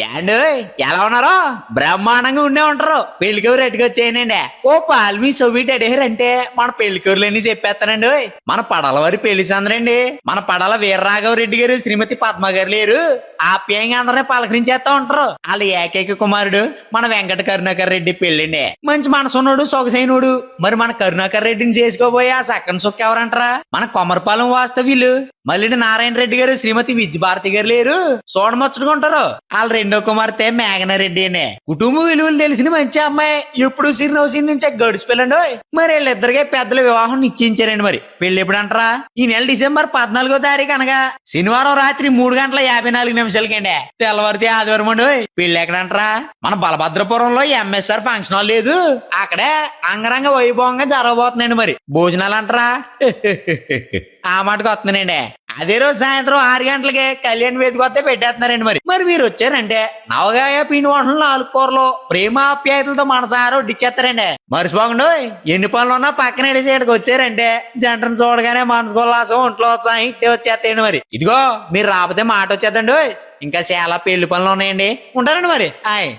ఏండు ఎలా ఉన్నారో బ్రహ్మాండంగా ఉండే ఉంటారు. పెళ్లికూరు రెడ్డికి వచ్చేయనండి. ఓ పాల్మీ సొవీట్ అడిగారంటే మన పెళ్లికూరులని చెప్పేస్తానండి. మన పడల వారి పెళ్లి సందరండి. మన పడల వీర్రాఘవ రెడ్డి గారు శ్రీమతి పద్మ గారు లేరు. ఆప్యాయంగా అందరినీ పలకరించేస్తా ఉంటారు. వాళ్ళ ఏకైక కుమారుడు మన వెంకట కరుణాకర్ రెడ్డి పెళ్ళండి. మంచి మనసున్నాడు, సొగసైనడు. మరి మన కరుణాకర్ రెడ్డిని చేసుకోబోయే ఆ సక్కన సుక్క ఎవరంటారా? మన కొమరపాలెం వాస్తవ్యులు మల్లిడి నారాయణ రెడ్డి గారు శ్రీమతి విద్యభారతి గారు లేరు. చూడమొచ్చుకుంటారు. వాళ్ళ రెండో కుమార్తె మేఘనారెడ్డి అనే కుటుంబ విలువలు తెలిసిన మంచి అమ్మాయి. ఎప్పుడు సిరినవసింది గడిచిపోయాలండి. మరి వీళ్ళిద్దరికే పెద్దల వివాహం నిశ్చయించారండి. మరి పెళ్లి ఎప్పుడు అంటారా? ఈ నెల డిసెంబర్ 14వ తారీఖు అనగా శనివారం రాత్రి 3:54 తెల్లవారితే ఆదివారం అండి. పెళ్లి ఎక్కడంటారా? మన బలభద్రపురంలో ఎంఎస్ఆర్ ఫంక్షన్ హాల్ లేదు, అక్కడే అంగరంగ వైభవంగా జరగబోతుందండి. మరి భోజనాలు అంటారా? ఆ మాటకు వస్తున్నానండి. అదే రోజు సాయంత్రం 6 గంటలకే కళ్యాణ్ వేదిక వస్తే పెట్టేస్తున్నారండి. మరి మీరు వచ్చారంటే నవగాయ పిండి వంటలు 4 కూరలు ప్రేమాప్యాయతలతో మనసారా వడ్డిచ్చేస్తారండి. మర్చిపోకుండా ఎన్ని పనులు ఉన్నా పక్కన ఎడిసేటికి వచ్చారంటే జంటను చూడగానే మనసు ఉల్లాసం, ఒంట్లో ఉత్సాహం ఇట్టే వచ్చేస్తాయండి. మరి ఇదిగో మీరు రాకపోతే మాట వచ్చేద్దండి. ఇంకా చాలా పెళ్లి పనులు ఉన్నాయండి. ఉంటారండి మరి. హాయ్.